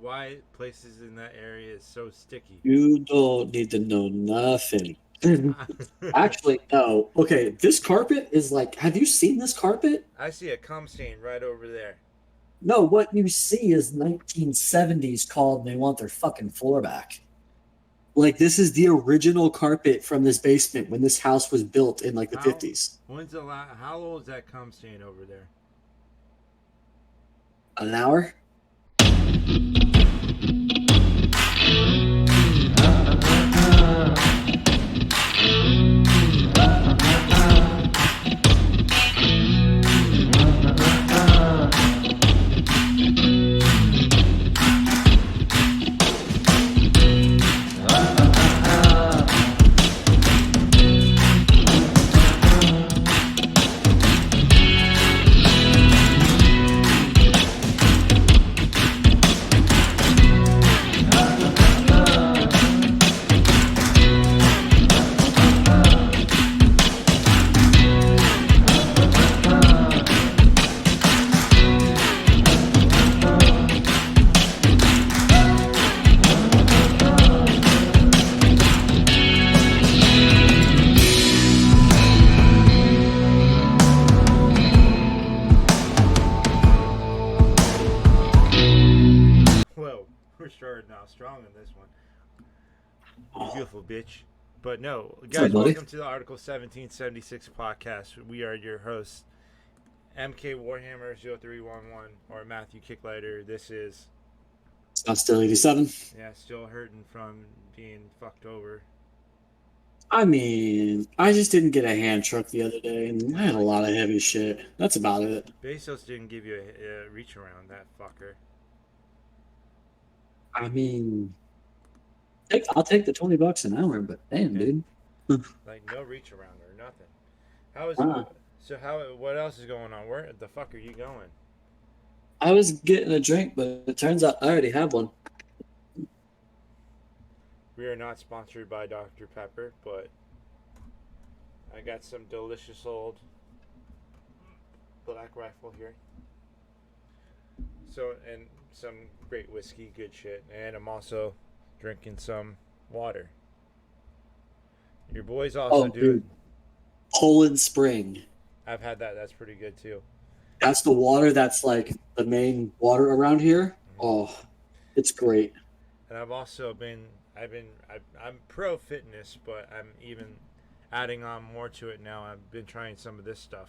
why places in that area is so sticky. You don't need to know nothing. Actually, no. Okay, this carpet is like, have you seen this carpet? I see a cum stain right over there. No, what you see is 1970s called and they want their fucking floor back. Like, this is the original carpet from this basement when this house was built in like the How 50s. how old is that cum stain over there? An hour? Whoa, we're starting out strong in this one. You beautiful bitch. But no, What's up, guys, buddy? welcome to the Article 1776 podcast. We are your hosts, MK Warhammer 0311 or Matthew Kicklighter. This is, It's not still 87. yeah, still hurting from being fucked over. I mean, I just didn't get a hand truck the other day, and I had a lot of heavy shit. That's about it. Bezos didn't give you a reach around, that fucker. I mean, I'll take the $20 an hour, but damn, Yeah. dude. Like, no reach around or nothing. How is Wow. So how? What else is going on? Where the fuck are you going? I was getting a drink, but it turns out I already have one. We are not sponsored by Dr. Pepper, but I got some delicious old Black Rifle here. So, and some great whiskey, good shit. And I'm also drinking some water. Your boys also Oh, do. dude. Poland Spring. I've had that. That's pretty good too. That's the water that's like the main water around here. Oh, it's great. And I've also been. I'm pro fitness, but I'm even adding on more to it now. I've been trying some of this stuff.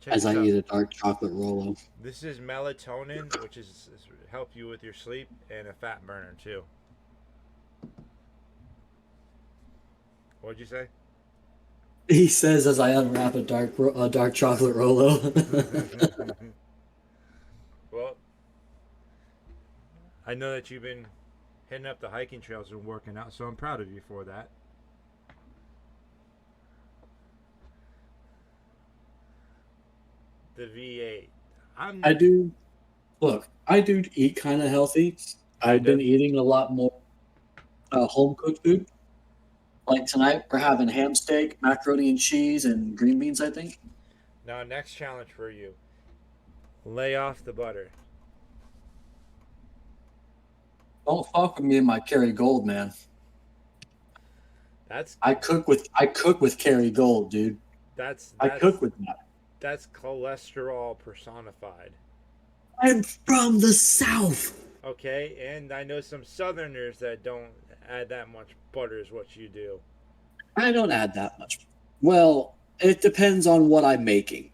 Check As this I out. eat a dark chocolate Rolo. This is melatonin, which is help you with your sleep, and a fat burner too. What'd you say? He says as I unwrap a dark chocolate Rolo. Well, I know that you've been hitting up the hiking trails and working out, so I'm proud of you for that. The V8. I'm I do. Look, I do eat kind of healthy. I've kind been of. eating a lot more home cooked food. Like tonight, we're having ham steak, macaroni and cheese, and green beans. I think. Now, next challenge for you: lay off the butter. Don't fuck with me and my Kerrygold, man. That's I cook with Kerrygold, dude. that's I that's cook with that. that's cholesterol personified. I'm from the South. Okay, and I know some Southerners that don't add that much butter as what you do. I don't add that much. Well, it depends on what I'm making.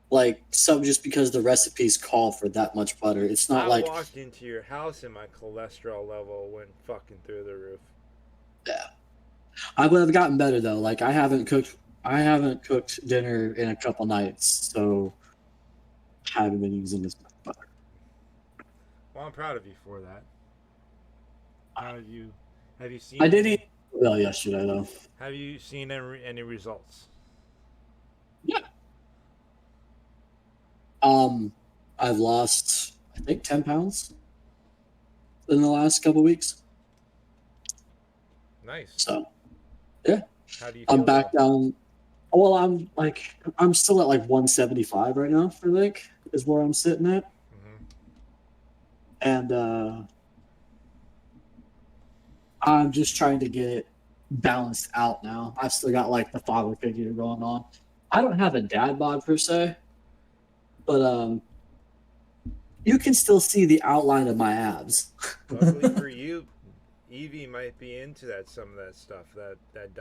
Like some just because the recipes call for that much butter. It's not I like walked into your house and my cholesterol level went fucking through the roof. yeah. I would have gotten better though. Like I haven't cooked dinner in a couple nights, so I haven't been using as much butter. Well, I'm proud of you for that. How have you seen I did eat well yesterday though. have you seen any results? Yeah. I've lost I think 10 pounds in the last couple weeks. Nice. So yeah. How do you I'm feel back though? down. Well, I'm still at like 175 right now. I think is where I'm sitting at. Hmm. and I'm just trying to get it balanced out now. I've still got like the father figure going on. I don't have a dad bod per se, but you can still see the outline of my abs. Luckily for you, Evie might be into some of that stuff, that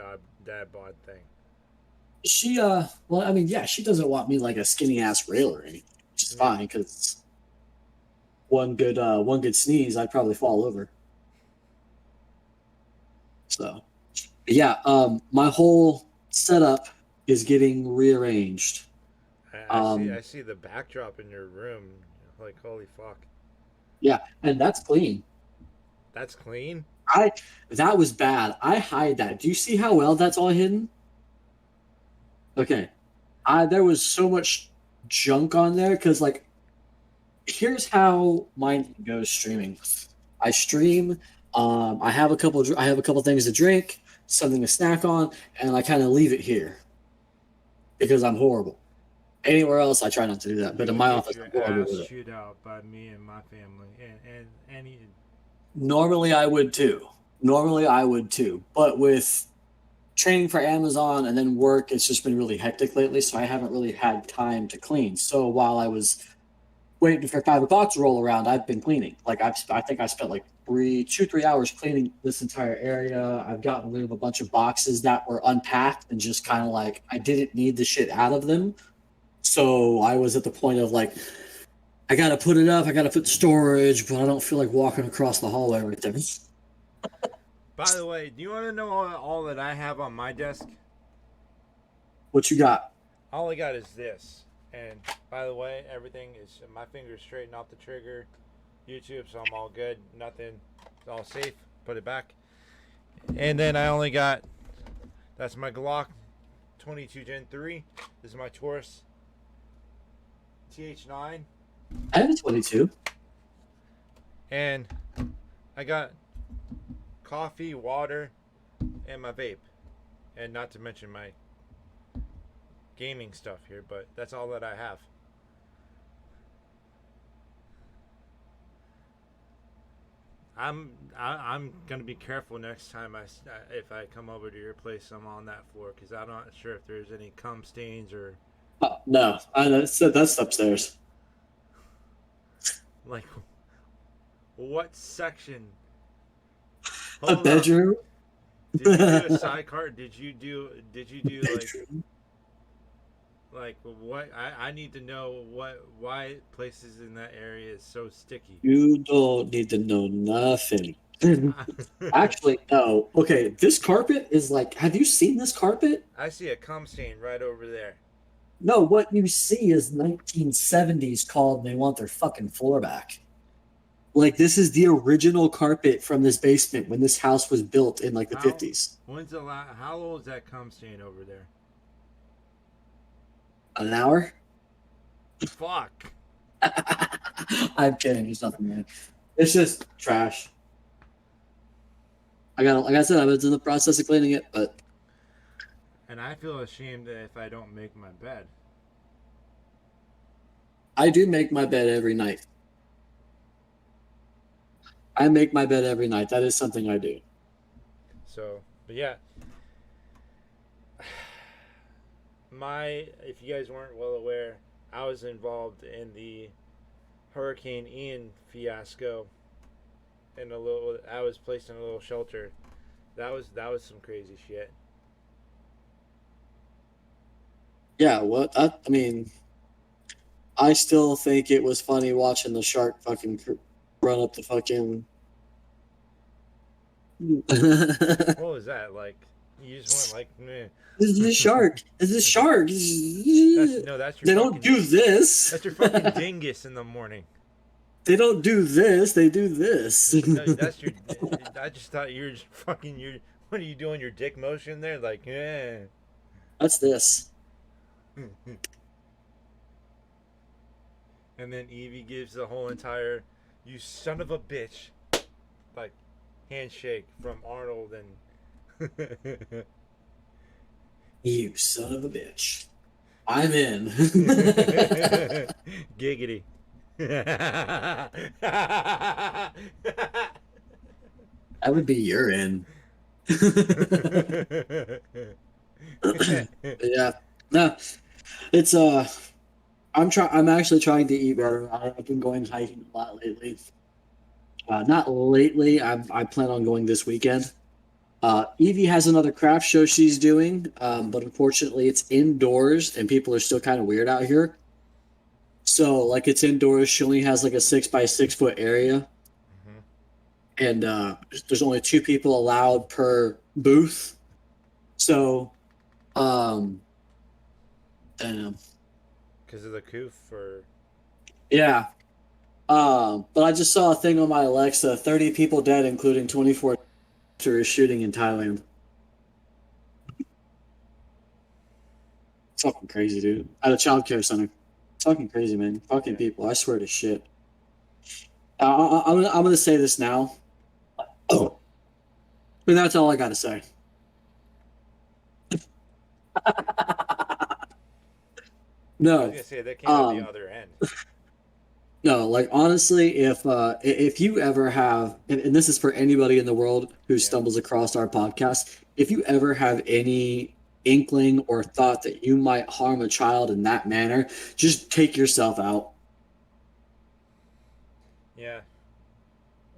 dad bod thing. She well, I mean, yeah, she doesn't want me like a skinny ass rail or anything, which is Yeah. fine because one good sneeze, I'd probably fall over. So yeah, my whole setup is getting rearranged. I see the backdrop in your room. Like, holy fuck. Yeah, and that's clean. That's clean? That was bad. I hide that. Do you see how well that's all hidden? Okay. There was so much junk on there because like here's how mine goes streaming. I stream, I have a couple things to drink, something to snack on, and I kind of leave it here because I'm horrible. Anywhere else, I try not to do that, but in You'll my get office, your I'm horrible ass with it. chewed out by me and my family. And any. Normally, I would too. But with training for Amazon and then work, it's just been really hectic lately, so I haven't really had time to clean. So while I was waiting for 5 o'clock to roll around, I've been cleaning. Like I think I spent like 3 hours cleaning this entire area. I've gotten rid of a bunch of boxes that were unpacked and just kind of like I didn't need the shit out of them. So I was at the point of like, I gotta put it up, I gotta put storage, but I don't feel like walking across the hallway right there. By the way, do you want to know all that I have on my desk? What you got? All I got is this. And by the way, everything is my fingers straighten off the trigger. YouTube, so I'm all good. Nothing. It's all safe. Put it back. And then I only got. That's my Glock 22 Gen 3. This is my Taurus TH9. I have a 22. And I got coffee, water, and my vape. And not to mention my gaming stuff here, but that's all that I have. I'm gonna be careful next time if I come over to your place. I'm on that floor because I'm not sure if there's any cum stains or No, that's upstairs. like what section. A Hold up. bedroom. Did you do a sidecar? Did you do Bedroom. like what? I need to know why places in that area is so sticky. You don't need to know nothing. Actually, no. Okay, this carpet is like. Have you seen this carpet? I see a cum stain right over there. No, what you see is 1970s called, and they want their fucking floor back. Like this is the original carpet from this basement when this house was built in like the 50s. How old is that cum stain over there? An hour? Fuck. I'm kidding. There's nothing, man. It's just trash. Like I said, I was in the process of cleaning it, but And I feel ashamed if I don't make my bed. I do make my bed every night. I make my bed every night. That is something I do. So, but yeah. If you guys weren't well aware, I was involved in the Hurricane Ian fiasco. I was placed in a little shelter. That was some crazy shit. Yeah, I mean, I still think it was funny watching the shark fucking run up the fucking. What was that like? You just went like, meh. This is a shark. This is a shark. That's your. They don't do this. That's your fucking dingus in the morning. They don't do this. They do this. No, that's your. I just thought you were just fucking. What are you doing? Your dick motion there, like, yeah. That's this. And then Evie gives the whole entire, you son of a bitch, like, handshake from Arnold and. You son of a bitch. I'm in. Giggity. That would be urine. Yeah. No, it's I'm actually trying to eat better. I've been going hiking a lot lately. Not lately. I plan on going this weekend. Evie has another craft show she's doing, but unfortunately it's indoors and people are still kind of weird out here. So like it's indoors. She only has like a 6 by 6 foot area, Mhm. and there's only 2 people allowed per booth. So, um, damn, Because of the coof, or yeah. But I just saw a thing on my Alexa: 30 people dead, including 24 after a shooting in Thailand. It's fucking crazy, dude. At a child care center. It's fucking crazy, man. Fucking yeah. people. I swear to shit. I'm gonna say this now. Oh, and that's all I gotta say. I was No, gonna say that came out the um, other end. no. Like honestly, if you ever have, and this is for anybody in the world who Yeah. stumbles across our podcast, if you ever have any inkling or thought that you might harm a child in that manner, just take yourself out. Yeah.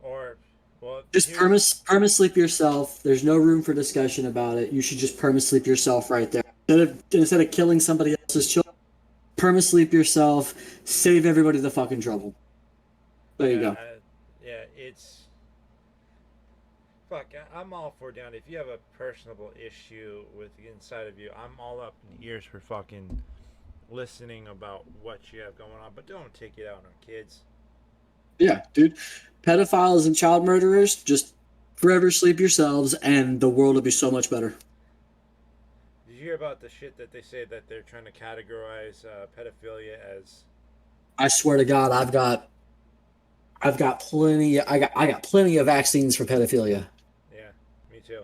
Or, well, Just here's perma sleep yourself. There's no room for discussion about it. You should just perma sleep yourself right there. Instead of killing somebody else's children, perma sleep yourself. Save everybody the fucking trouble. There you yeah, go. yeah. It's fuck. I'm all for down. If you have a personable issue with inside of you, I'm all up in ears for fucking listening about what you have going on. But don't take it out on kids. Yeah, dude. Pedophiles and child murderers, just forever sleep yourselves, and the world will be so much better. Did you hear about the shit that they say that they're trying to categorize pedophilia as? I swear to God, I got plenty of vaccines for pedophilia. Yeah, me too.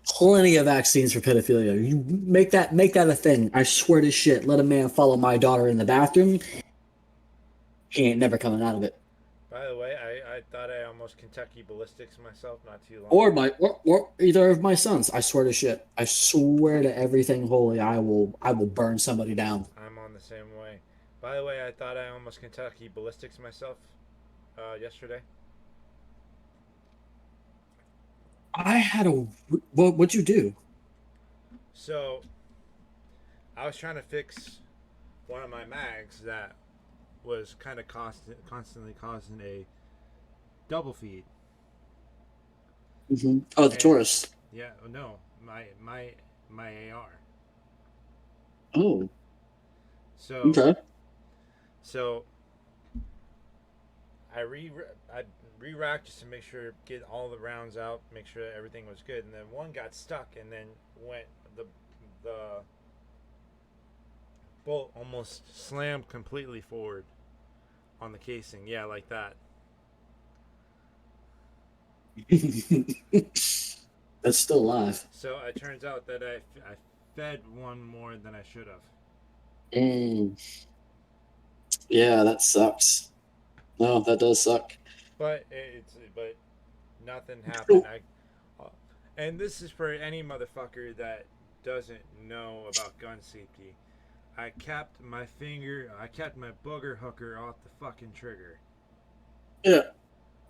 Plenty of vaccines for pedophilia. You make that a thing. I swear to shit. Let a man follow my daughter in the bathroom. He ain't never coming out of it. By the way, I thought I almost Kentucky ballistics myself not too long Or ago. or either of my sons. I swear to shit. I swear to everything holy. I will burn somebody down. I'm on the same way. By the way, I thought I almost Kentucky ballistics myself yesterday. I had a what'd you do? So I was trying to fix one of my mags that was kind of constantly causing a double feed. Oh, the And Taurus. yeah, no, my AR. Oh, So okay. so I re I re-racked just to make sure get all the rounds out, make sure that everything was good, and then one got stuck and then went the bolt almost slammed completely forward on the casing. Yeah, like that. That's still alive. So it turns out that I fed one more than I should have. Mm, yeah, that sucks. No, that does suck. But nothing happened. And this is for any motherfucker that doesn't know about gun safety. I kept my booger hooker off the fucking trigger. Yeah.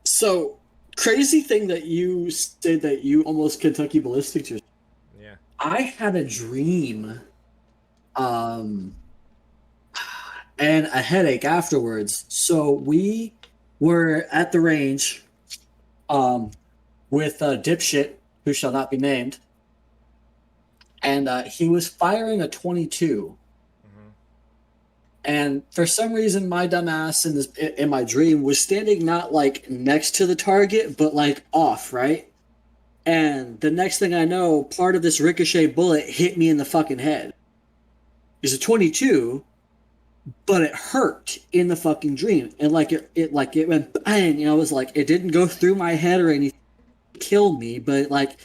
So crazy thing that you said that you almost Kentucky ballistics yourself. Yeah. I had a dream, um, and a headache afterwards. So we were at the range, um, with a dipshit who shall not be named, and he was firing a 22. Mm-hmm. And for some reason, my dumbass in my dream was standing not like next to the target, but like off, right? And the next thing I know, part of this ricochet bullet hit me in the fucking head. It's a 22, but it hurt in the fucking dream, and it went bang. And I was like, it didn't go through my head or anything, kill me, but like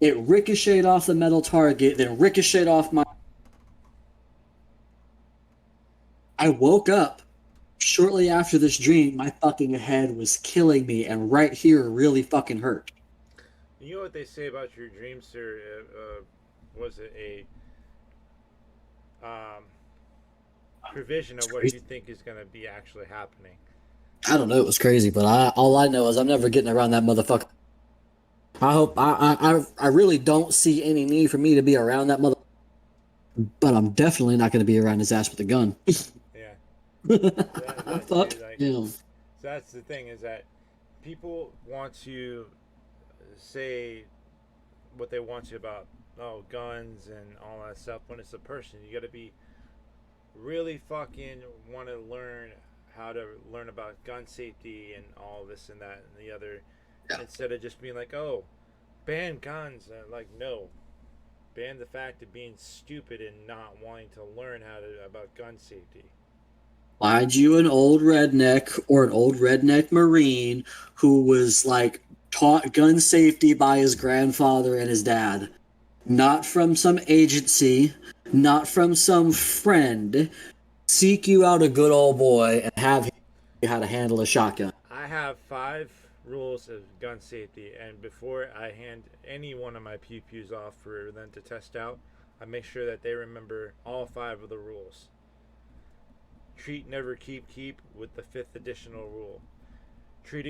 it ricocheted off the metal target, then ricocheted off my. I woke up shortly after this dream, my fucking head was killing me, and right here really fucking hurt. You know what they say about your dreams, sir? Was it a um, provision of It's what you crazy. think is going to be actually happening? I don't know, it was crazy, but all I know is I'm never getting around that motherfucker. I hope I really don't see any need for me to be around that mother, but I'm definitely not going to be around his ass with a gun. Yeah, Fuck see, like, him. so that's the thing is that people want to say what they want to about guns and all that stuff when it's a person. You got to be really fucking want to learn how to learn about gun safety and all this and that and the other Yeah. instead of just being like, oh, ban guns. Like, no, ban the fact of being stupid and not wanting to learn how to about gun safety. Find you an old redneck or an old redneck Marine who was like taught gun safety by his grandfather and his dad. Not from some agency, not from some friend. Seek you out a good old boy and have him show you how to handle a shotgun. I have 5 rules of gun safety, and before I hand any one of my pew pews off for them to test out, I make sure that they remember all 5 of the rules. Treat, never, keep with the 5th additional rule. Treat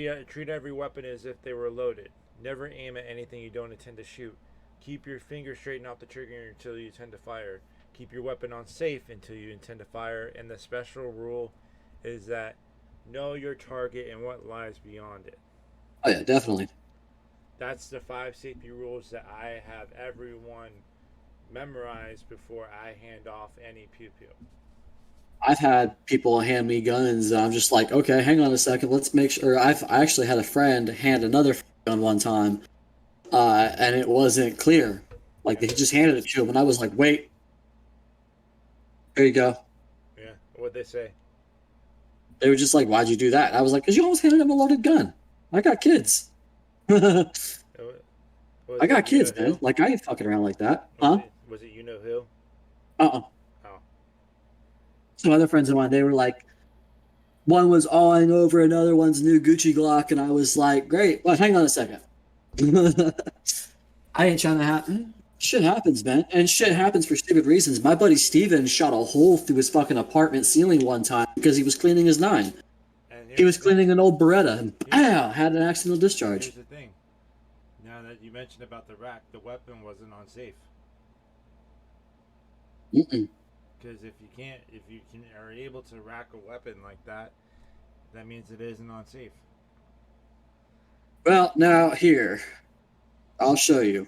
every weapon as if they were loaded. Never aim at anything you don't intend to shoot. Keep your finger straight and off the trigger until you intend to fire. Keep your weapon on safe until you intend to fire. And the special rule is that know your target and what lies beyond it. Oh yeah, definitely. That's the 5 safety rules that I have everyone memorize before I hand off any pew pew. I've had people hand me guns, and I'm just like, okay, hang on a second, let's make sure. I actually had a friend hand another gun one time, and it wasn't clear. Like Yeah, he just handed it to him, and I was like, wait, there you go. yeah. What'd they say? They were just like, why'd you do that? And I was like, because you almost handed him a loaded gun. I got kids. I Was it got you know kids, man. who? Like I ain't fucking around like that, Was huh? it was it you know who? Uh-uh. Oh, Some other friends of mine, they were like, one was awing over another one's new Gucci Glock, and I was like, great, but hang on a second. I ain't trying to happen. Shit happens, man. And shit happens for stupid reasons. My buddy Steven shot a hole through his fucking apartment ceiling one time because he was cleaning his 9. and He here's was the thing. cleaning an old Beretta and Here's had an accidental discharge. here's the thing. Now that you mentioned about the rack, the weapon wasn't on safe. Mm-mm. Because if you can are able to rack a weapon like that, that means it isn't on safe. Well, now here, I'll show you.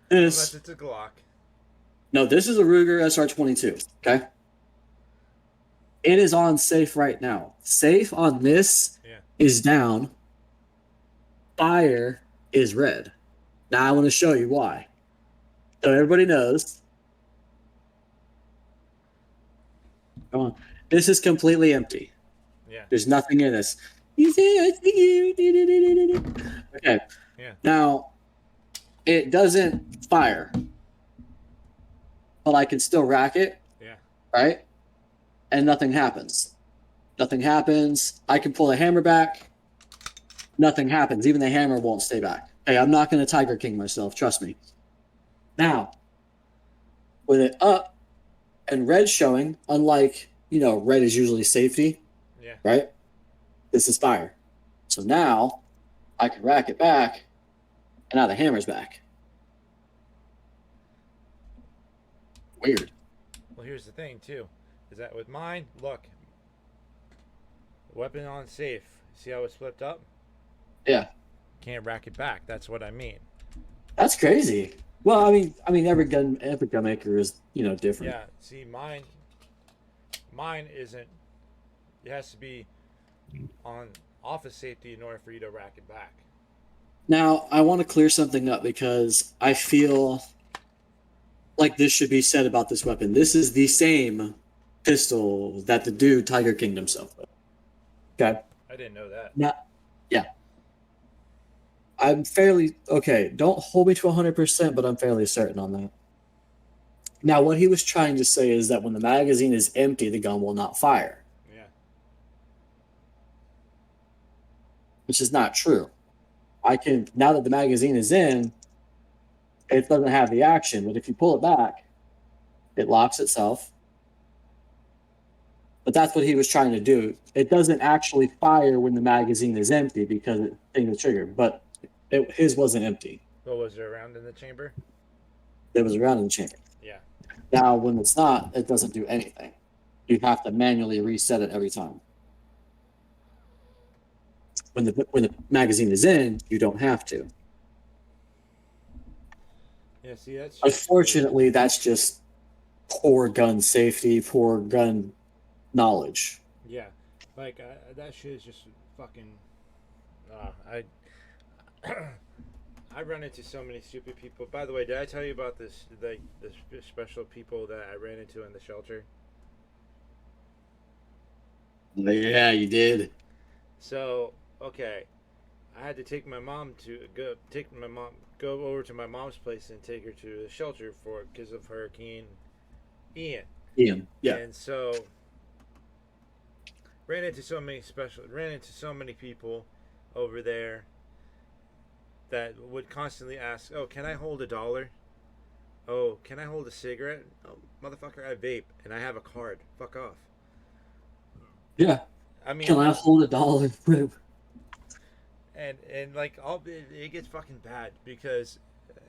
Unless This, it's a Glock. no, this is a Ruger SR22. Okay, it is on safe right now. Safe on this Yeah. is down. Fire is red. Now I want to show you why. So everybody knows. Come on, this is completely empty. Yeah. There's nothing in this. You say I see you. Okay. Yeah. Now it doesn't fire, but I can still rack it, Yeah. right? And nothing happens. Nothing happens. I can pull the hammer back. Nothing happens. Even the hammer won't stay back. Hey, I'm not going to Tiger King myself. Trust me. Now, with it up and red showing, unlike, red is usually safety, Yeah. right? This is fire. So now I can rack it back, and now the hammer's back. Weird. Well, here's the thing too, is that with mine, look, weapon on safe. See how it's flipped up? Yeah. Can't rack it back. That's what I mean. That's crazy. Well, I mean, every gun maker is, different. Yeah. See, mine isn't. It has to be on office safety in order for you to rack it back. Now, I want to clear something up because I feel like this should be said about this weapon. This is the same pistol that the dude Tiger Kinged himself with. Okay. I didn't know that. Now, yeah. I'm fairly okay. Don't hold me to 100%, but I'm fairly certain on that. Now, what he was trying to say is that when the magazine is empty, the gun will not fire. Yeah. which is not true. I can, now that the magazine is in, it doesn't have the action, but if you pull it back, it locks itself. But that's what he was trying to do. It doesn't actually fire when the magazine is empty because it thing the trigger, but his wasn't empty. What was there around in the chamber? It was around in the chamber. Yeah. Now, when it's not, it doesn't do anything. You have to manually reset it every time. When the magazine is in, you don't have to. Yeah, see, that's Unfortunately, that's just poor gun safety, poor gun knowledge. yeah, like that shit is just fucking. I run into so many stupid people. By the way, did I tell you about this? The special people that I ran into in the shelter. Yeah, you did. So okay, I had to take my mom go over to my mom's place and take her to the shelter for because of Hurricane Ian. Ian. Yeah. And so ran into so many people over there that would constantly ask, "Oh, can I hold $1? Oh, can I hold a cigarette? Oh, motherfucker, I vape and I have a card. Fuck off." Yeah. I mean, Can I hold $1? and like it gets fucking bad because,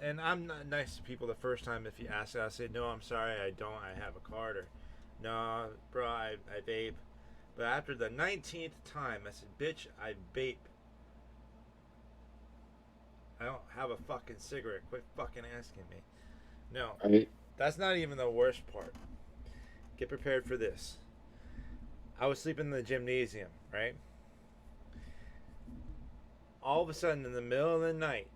and I'm not nice to people the first time. If you ask, I say, "No, I'm sorry, I don't. I have a card," or "No, bro, I vape." But after the 19th time, I said, "Bitch, I vape. I don't have a fucking cigarette. Quit fucking asking me." No, Right. that's not even the worst part. Get prepared for this. I was sleeping in the gymnasium, right? All of a sudden, in the middle of the night,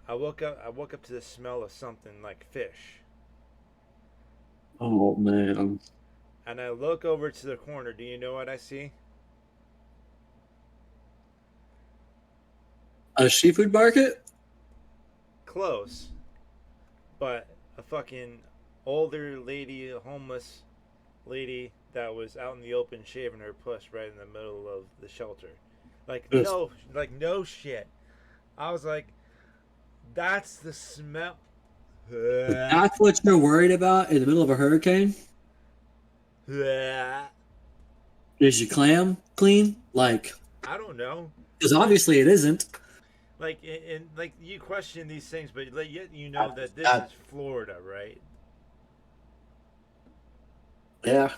I woke up to the smell of something like fish. Oh man. And I look over to the corner. Do you know what I see? A seafood market? Close. But a fucking older lady, a homeless lady that was out in the open shaving her puss right in the middle of the shelter. Like no shit. I was like, that's the smell. That's what you're worried about in the middle of a hurricane? I Is your clam clean? Like, don't know. because obviously it isn't. Like and like you question these things, but like yet you know that this is Florida, right? Yeah.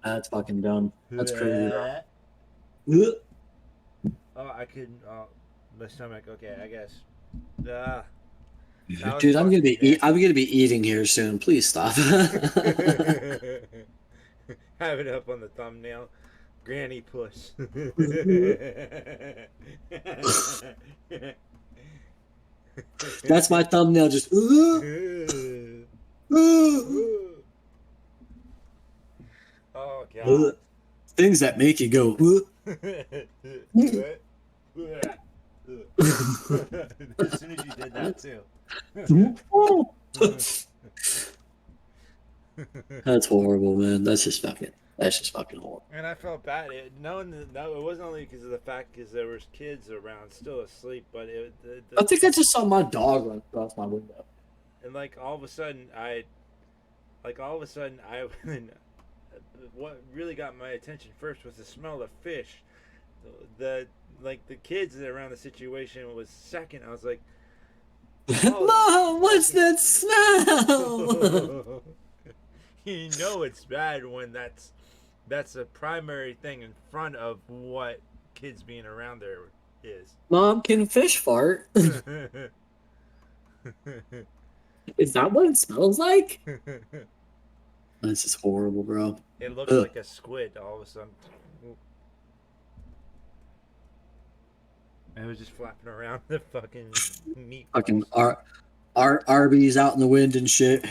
That's fucking dumb. That's crazy. Oh, I couldn't. Oh, my stomach. Okay, I guess. Dude, I'm gonna be eating here soon. Please stop. Have it up on the thumbnail. Granny puss. That's my thumbnail. Just. Oh god. Things that make you go. As soon as you did that too. That's horrible, man. That's just fucking horrible. And I felt bad. Knowing that it wasn't only because of the fact because there was kids around still asleep, but I think I just saw my dog run across my window. And like all of a sudden what really got my attention first was the smell of fish. The kids around the situation was second. I was like, oh, Mom, what's that smell? You know it's bad when that's a primary thing in front of what kids being around there is. Mom, can fish fart? Is that what it smells like? This is horrible, bro. It looks like a squid all of a sudden. It was just flapping around the fucking meat. Fucking Arby's out in the wind and shit.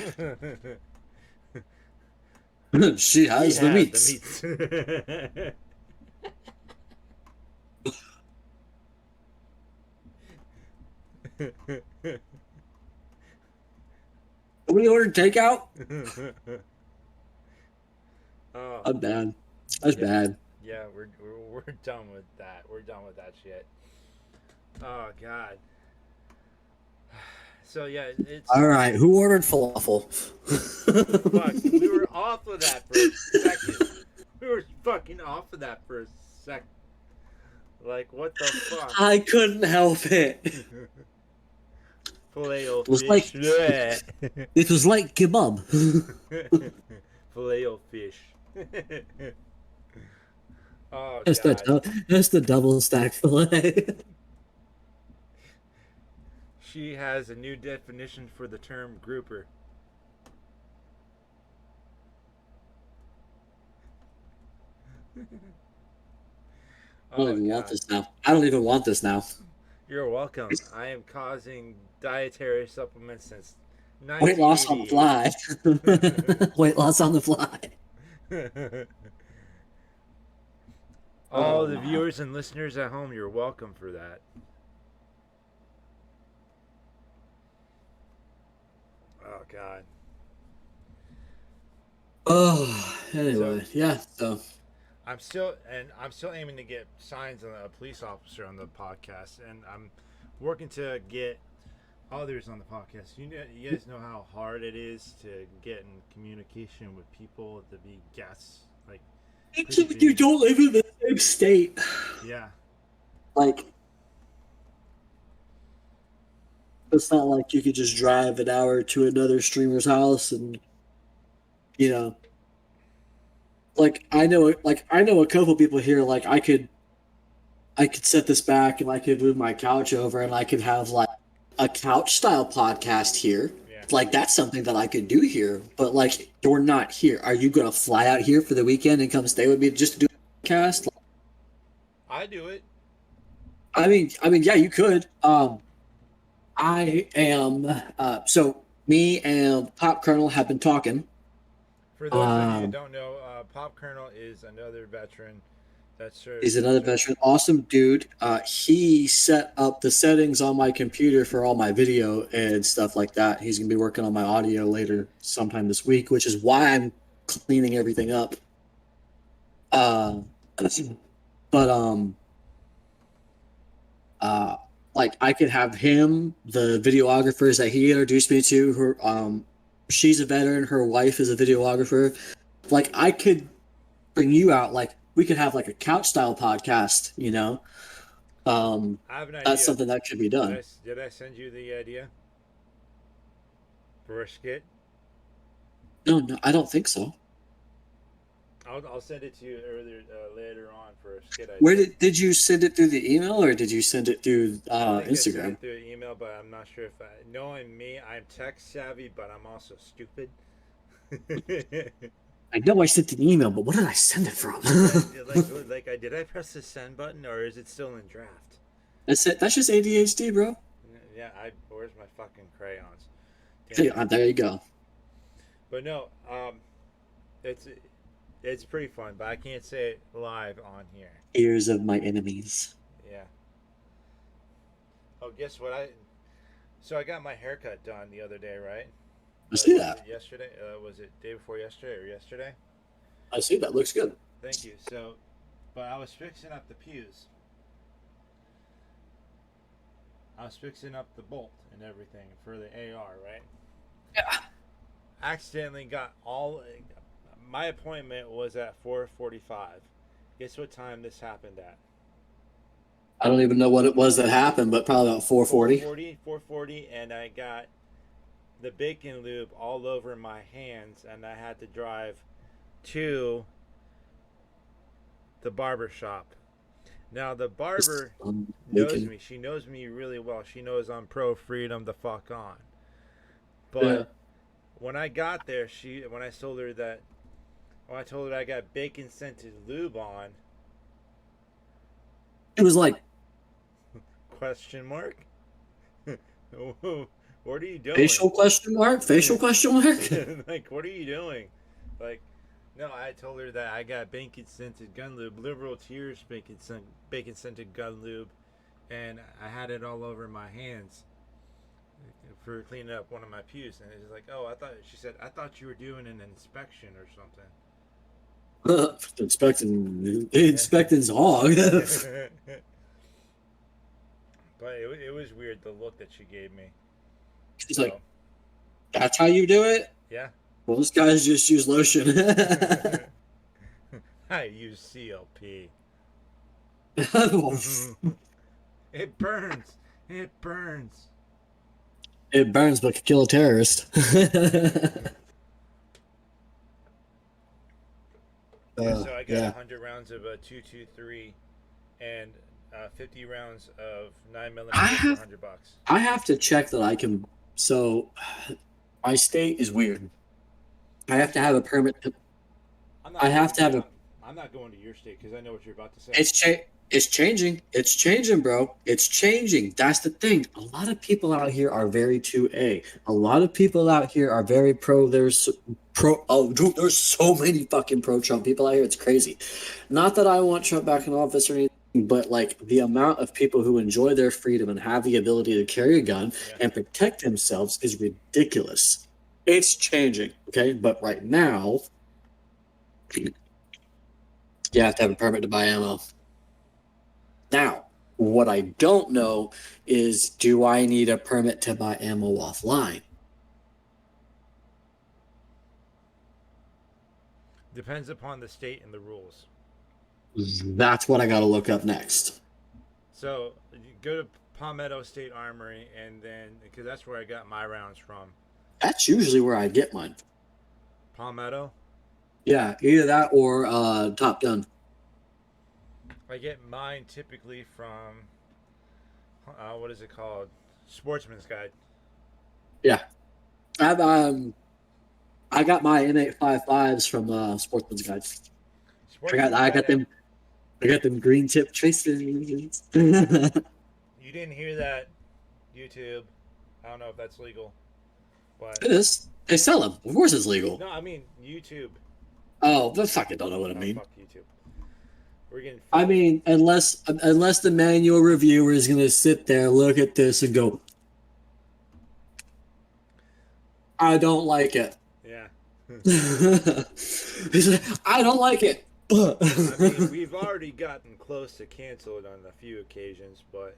She has the meats. We ordered takeout. Oh. That's bad. That's bad. Yeah, we're done with that. We're done with that shit. Oh God. So yeah, it's All right, who ordered falafel? fuck. We were off of that for a second. We were fucking off of that for a second. Like what the fuck? I couldn't help it. Filet o It was like fish. Bleh. it was like kebab. Filet o fish. Oh That's God. that's the double stack fillet. She has a new definition for the term grouper. I don't Oh even want God. this now. I don't even want this now. You're welcome. I am causing dietary supplements since Weight loss on the 1988. fly. Weight loss on the fly. All Oh the wow. viewers and listeners at home, you're welcome for that. Oh God. Oh, So anyway, yeah. So I'm still aiming to get signs on a police officer on the podcast, and I'm working to get others on the podcast. You guys know how hard it is to get in communication with people to be guests. Like, you don't live in the same state. yeah, Like, it's not like you could just drive an hour to another streamer's house and, you know, I know a couple people here. Like, I could set this back and I could move my couch over and I could have like a couch style podcast here. yeah. Like, that's something that I could do here. But like, you're not here. Are you gonna fly out here for the weekend and come stay with me just to do a podcast? I do it. I mean, yeah, you could. I am. So me and Pop Colonel have been talking. For those of you who Um, don't know, Pop Colonel is another veteran that he's another served. veteran, awesome dude. He set up the settings on my computer for all my video and stuff like that. He's gonna be working on my audio later, sometime this week, which is why I'm cleaning everything up. Uh, but uh, like I could have him, the videographers that he introduced me to. She's a veteran. Her wife is a videographer. Like I could bring you out. Like we could have like a couch style podcast. You know, I have an that's idea. something that could be done. Did I send you the idea for a skit? No, no, I don't think so. I'll send it to you later on for a skit. Where did you send it through the email or did you send it through I think I sent Instagram? it through email, but I'm not sure if knowing me, I'm tech savvy, but I'm also stupid. I know I sent an email, but what did I send it from? Did I press the send button or is it still in draft? That's it. That's just ADHD, bro. Yeah, where's my fucking crayons? Hey, Damn it. there you go. But no, it's pretty fun, but I can't say it live on here. Ears of my enemies. Yeah. Oh, guess what? I got my haircut done the other day, right? I see Was that. it yesterday? Was it day before yesterday or yesterday? I see that. Looks good. Thank you. So, but I was fixing up the pews. I was fixing up the bolt and everything for the AR, right? Yeah. Accidentally got all. My appointment was at 4:45. Guess what time this happened at? I don't even know what it was that happened, but probably about 4:40. 4:40, and I got the bacon lube all over my hands, and I had to drive to the barber shop. Now the barber knows me. She knows me really well. She knows I'm pro freedom the fuck on. But Yeah. when I got there, when I told her I got bacon scented lube on, It was like question mark. What are you doing? facial question mark? Facial question mark? Like, what are you doing? Like, no, I told her that I got bacon scented gun lube, Liberal Tears bacon scented gun lube, and I had it all over my hands for cleaning up one of my pews. And it's like, oh, she said, I thought you were doing an inspection or something. Inspecting's hog. But it was weird the look that she gave me. She's So like, "That's how you do it." yeah, Well, this guy's just use lotion. I use CLP. It It burns. It burns. burns, but could kill a terrorist. So I got Yeah. 100 rounds of a 223 and 50 rounds of 9mm I for have- $100. I have to check that I can. So, my state is weird. I have to have a permit. I have to have a. I'm not going to your state because I know what you're about to say. It's changing. It's changing, bro. It's changing. That's the thing. A lot of people out here are very 2A. A lot of people out here are very pro. There's pro. Oh, dude, there's so many fucking pro Trump people out here. It's crazy. Not that I want Trump back in office or anything, but like the amount of people who enjoy their freedom and have the ability to carry a gun and protect themselves is ridiculous. It's changing. Okay, but right now, you have to have a permit to buy ammo. Now, what I don't know is, do I need a permit to buy ammo offline? Depends upon the state and the rules. That's what I got to look up next. So you go to Palmetto State Armory, and then because that's where I got my rounds from. That's usually where I get mine. Palmetto. Yeah, either that or Top Gun. I get mine typically from what is it called? Sportsman's Guide. Yeah, I got my M855s from Sportsman's Guide. I got them. I got them green tip traces. You didn't hear that, YouTube. I don't know if that's legal, but It is. They sell them. Of course, it's legal. no, I mean YouTube. Oh, but fuck it. Don't know what I Oh, mean. fuck YouTube. We're getting. I mean, unless the manual reviewer is gonna sit there, look at this, and go, "I don't like it." Yeah. He's like, "I don't like it." I mean, we've already gotten close to canceled on a few occasions, but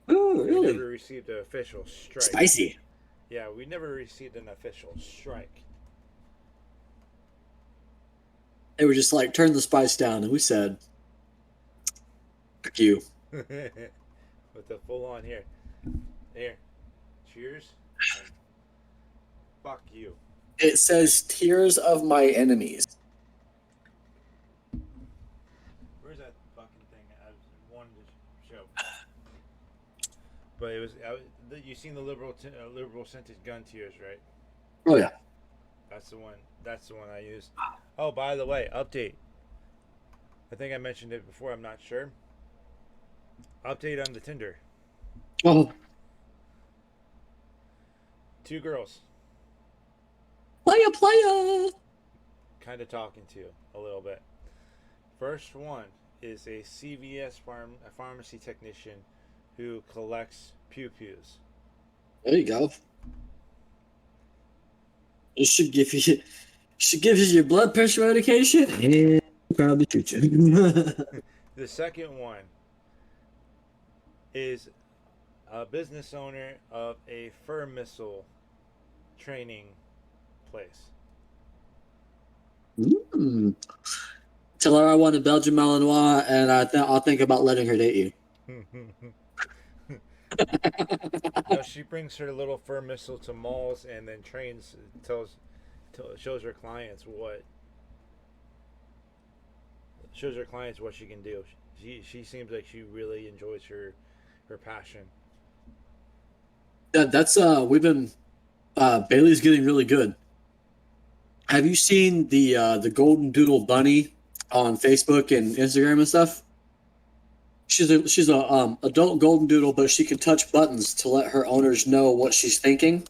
Oh, we really? never received an official strike. Spicy. Yeah, we never received an official strike. They were just like, "Turn the spice down," and we said, "Fuck you." With the full on here. Here. Cheers. And fuck you. It says, "Tears of my enemies." Where's that fucking thing I wanted to show? But it was. You seen the liberal scented gun tears, right? Oh yeah. That's the one. That's the one I used. Oh, by the way, update. I think I mentioned it before. I'm not sure. Update on the Tinder. Oh, 2 girls. playa. Kind of talking to you a little bit. First one is a CVS a pharmacy technician who collects pew-pews. There you go. It should give you your blood pressure medication and probably shoot you. The second one is a business owner of a fur missile training place. Tell her I want a Belgian Malinois, and I'll think about letting her date you. No, she brings her little fur missile to malls and then shows her clients what she can do. She seems like she really enjoys her passion. That's we've been Bailey's getting really good. Have you seen the Golden Doodle Bunny on Facebook and Instagram and stuff? She's a adult golden doodle, but she can touch buttons to let her owners know what she's thinking.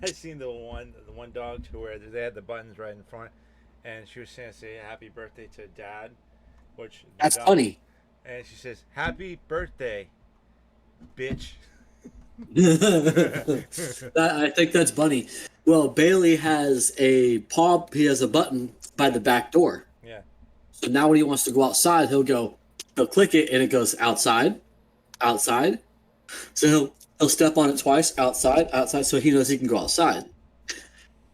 I seen the one dog to where they had the buttons right in front, and she was saying say happy birthday to dad, which That's funny. And she says happy birthday, bitch. I think that's funny. Well, Bailey has he has a button by the back door, Yeah. So now when he wants to go outside, he'll click it and it goes outside, outside. So he'll step on it twice, outside, outside, so he knows he can go outside.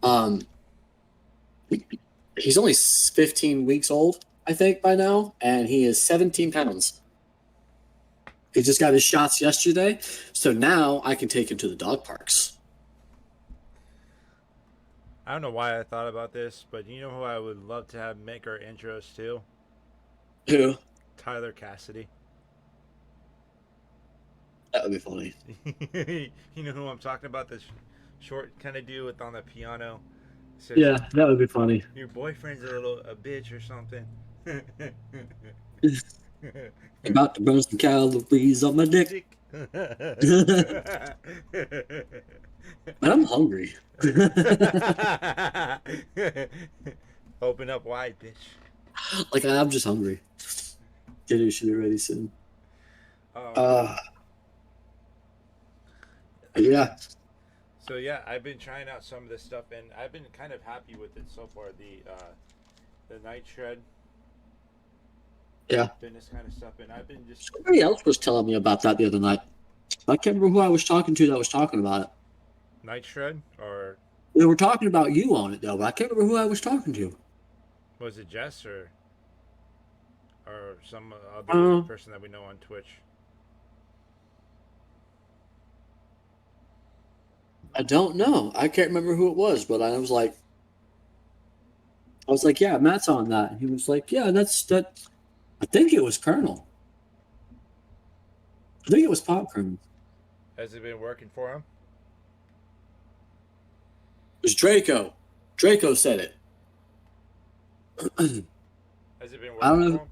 Um, he's only 15 weeks old, I think, by now, and he is 17 pounds. He just got his shots yesterday, so now I can take him to the dog parks. I don't know why I thought about this, but you know who I would love to have make our intros to? Who? Tyler Cassidy. That would be funny. You know who I'm talking about? This short kind of dude with on the piano. Says, Yeah, that would be funny. your boyfriend's a bitch or something. About to burn some calories on my dick. Man, I'm hungry. Open up wide, bitch. Like, I'm just hungry. Dinner should be ready soon. Um, Yeah. So yeah, I've been trying out some of this stuff, and I've been kind of happy with it so far. The night shred, Yeah. fitness kind of stuff, and I've been just Somebody else was telling me about that the other night. I can't remember who I was talking to that was talking about it. night shred, or They were talking about you on it, though, but I can't remember who I was talking to. was it Jess or some other Uh, person that we know on Twitch? I don't know. I can't remember who it was, but I was like, yeah, Matt's on that. And he was like, yeah, that's that. I think it was Colonel. I think it was Popcorn. Has it been working for him? It was Draco. Draco said it. Has it been I don't working know. for him?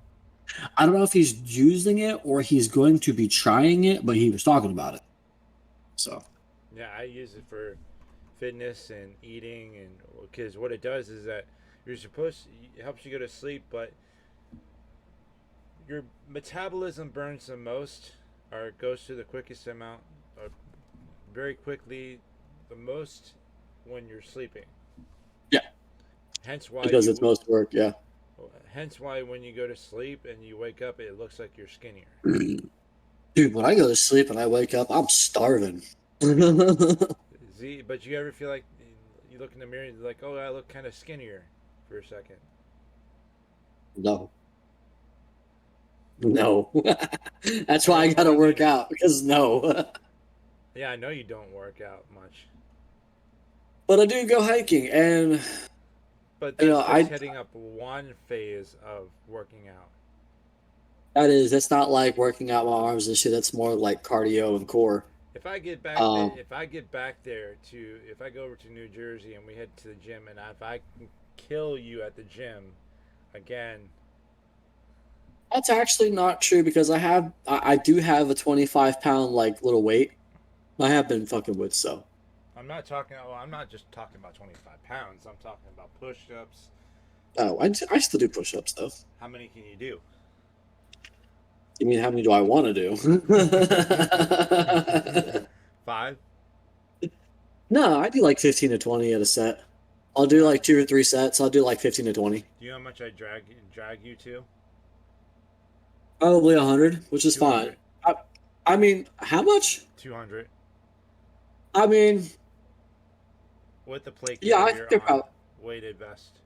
I don't know if he's using it or he's going to be trying it, but he was talking about it. So Yeah, I use it for fitness and eating, and because what it does is that it helps you go to sleep, but your metabolism burns the most, or goes through the quickest amount, or very quickly, the most when you're sleeping. yeah, Hence why because it's most work. Yeah. hence why when you go to sleep and you wake up, it looks like you're skinnier. Dude, when I go to sleep and I wake up, I'm starving. But you ever feel like you look in the mirror and you're like, oh, I look kind of skinnier for a second? No. No. That's why I gotta work out, because no. Yeah, I know you don't work out much, But I do go hiking, and but you that's know, just hitting up one phase of working out. that's not like working out my arms and shit. That's more like cardio and core. Um, If I get back there to, if I go over to New Jersey and we head to the gym, and if I can kill you at the gym again, that's actually not true because I do have a 25 pound like little weight. I have been fucking with so. I'm not just talking about 25 pounds. I'm talking about push-ups. Oh, I still do push-ups though. How many can you do? You mean how many do I want to do? 5. No, I do like 15 to 20 at a set. I'll do like 2 or 3 sets. I'll do like 15 to 20. Do you know how much I drag you to? Probably 100, which is 200. fine. I mean, how much? 200 I mean, with the plate yeah, I carrier think on about. weighted vest.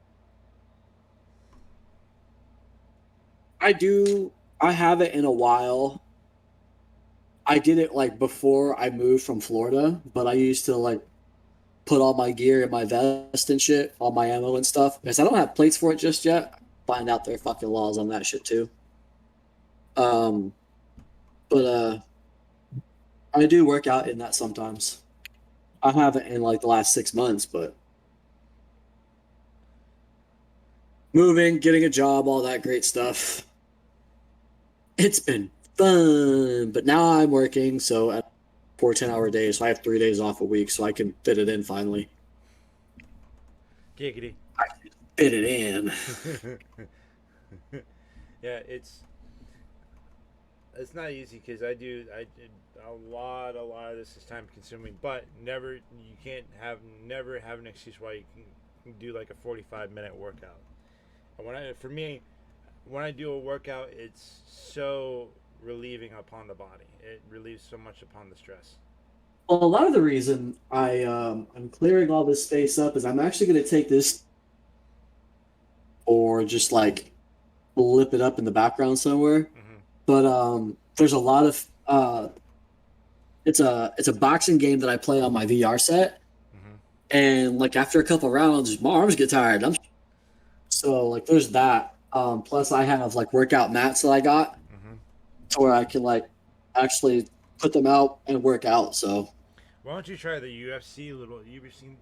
I do. I haven't in a while. I did it like before I moved from Florida, but I used to like put all my gear in my vest and shit, all my ammo and stuff. Because I don't have plates for it just yet. Find out their fucking laws on that shit too. Um, but I do work out in that sometimes. I haven't in like the last 6 months, but moving, getting a job, all that great stuff. It's been fun, but now I'm working, so at 4 10-hour days, so I have 3 days off a week, so I can fit it in finally. Giggity. Fit it in. Yeah, it's not easy because I did a lot of this is time consuming, but never have an excuse why you can do like a 45-minute workout For me, when I do a workout, it's so relieving upon the body. It relieves so much upon the stress. Well, a lot of the reason I'm clearing all this space up is I'm actually going to take this or just like flip it up in the background somewhere. Hmm. But there's a lot of it's a boxing game that I play on my VR set, Hmm. and like after a couple rounds, my arms get tired. So like there's that. Plus I have like workout mats that I got Hmm. to where I can like actually put them out and work out. So Why don't you try the UFC little? You ever seen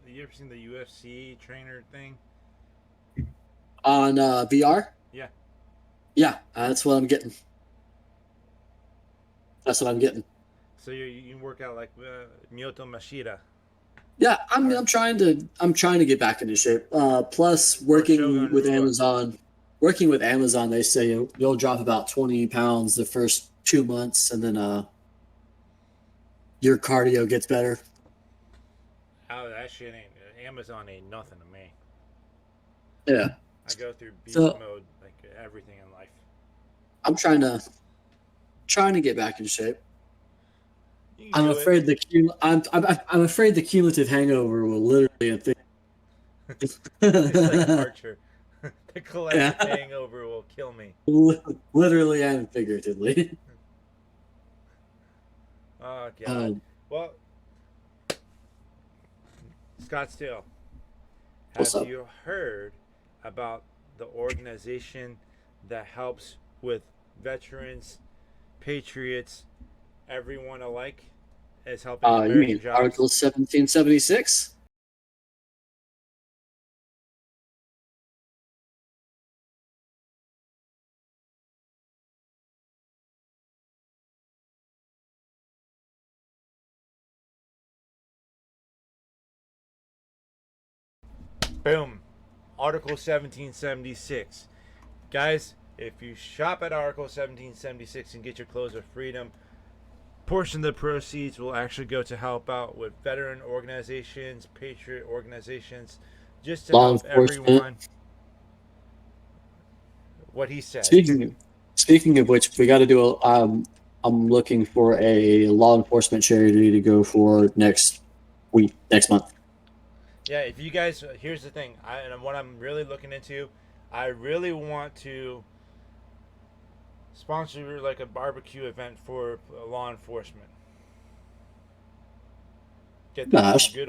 the UFC trainer thing? on VR, Yeah. yeah, that's what I'm getting. That's what I'm getting. So you can work out like Miyoto Mashida Yeah, or I'm trying to get back into shape. Plus, Shogun Rua. working with Amazon, they say you'll drop about 20 pounds the first 2 months, and then your cardio gets better. Oh, that shit ain't Amazon ain't nothing to me. Yeah. I go through beast So mode like everything in life. I'm trying to get back in shape. You can do it. I'm afraid the cumulative hangover will literally. It's like Archer. The collective Yeah, hangover will kill me. literally and figuratively. Oh god. Um, Well, Scottsdale, what's have up? you heard about the organization that helps with veterans, patriots, everyone alike? Is helping You mean American jobs. Article 1776? Boom. Article 1776. Guys, if you shop at Article 1776 and get your clothes of freedom, portion of the proceeds will actually go to help out with veteran organizations, patriot organizations, just to Law help enforcement. everyone. What he said. Speaking of, speaking of which, we got to do a. I'm looking for a law enforcement charity to go for next month. Yeah, if you guys, here's the thing, and what I'm really looking into, I really want to sponsor like a barbecue event for law enforcement. Get them some Gosh, good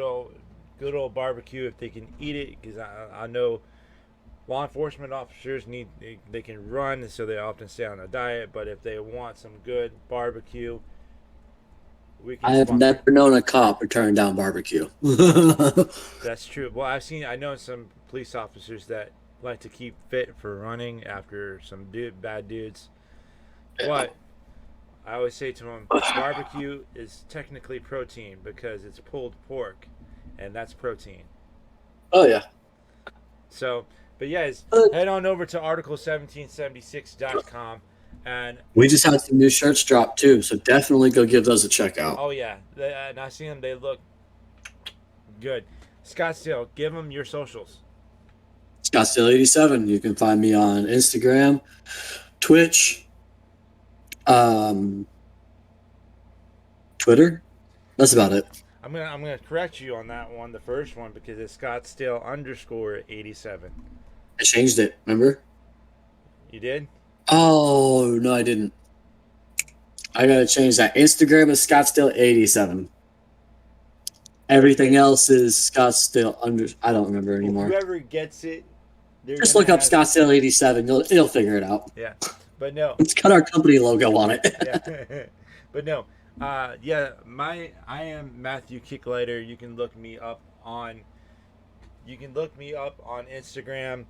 old barbecue if they can eat it, because I know law enforcement officers they can run, so they often stay on a diet. But if they want some good barbecue, we can I have sponsor it. never known a cop to turn down barbecue. That's true. Well, I know some police officers that like to keep fit for running after some bad dudes. But I always say to them, barbecue is technically protein because it's pulled pork, and that's protein. Oh yeah. So, but yes, Uh, head on over to article1776.com and We just had some new shirts drop too, so definitely go give those a check out. oh yeah, and I see them. They look good. Scottsdale, give them your socials. Scottsdale87. You can find me on Instagram, Twitch, um, Twitter. That's about it. I'm gonna correct you on that one, the first one, because it's Scottsdale underscore 87. I changed it. Remember? You did? Oh no, I didn't. I gotta change that. Instagram is Scottsdale87. Everything Okay. else is Scottsdale under. I don't remember Well, anymore. whoever gets it, they're Just gonna look up have Scottsdale87. It'll figure it out. yeah. But no, It's got our company logo on it. yeah. But no, yeah. I am Matthew Kicklighter. You can look me up on Instagram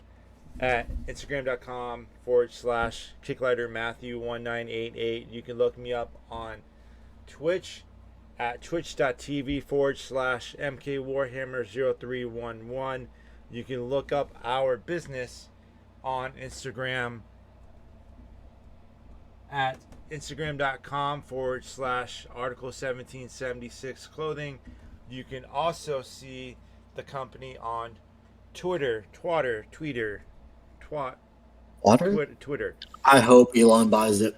at instagram.com/kicklightermatthew1988. You can look me up on Twitch at twitch.tv/mkwarhammer0311. You can look up our business on Instagram at instagram.com/article 1776 clothing. You can also see the company on Twitter, Twatter, Tweeter, Twat, Water? Twitter. I hope Elon buys it.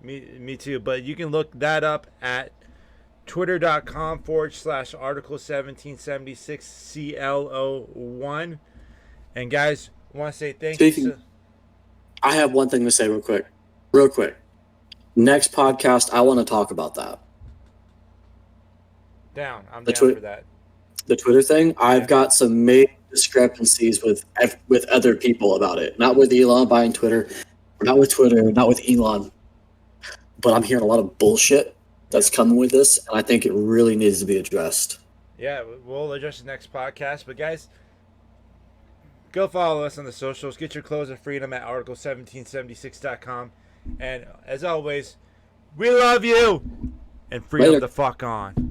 Me too. But you can look that up at twitter.com/article 1776 CLO1. And guys, I want to say thank you. I have one thing to say real quick. Next podcast, I want to talk about that. I'm down for that. The Twitter thing, I've got some major discrepancies with other people about it. Not with Elon buying Twitter, not with Twitter, not with Elon. But I'm hearing a lot of bullshit that's coming with this, and I think it really needs to be addressed. Yeah, we'll address the next podcast. But guys, go follow us on the socials. Get your clothes of freedom at article1776.com. And as always, we love you and freedom the fuck on.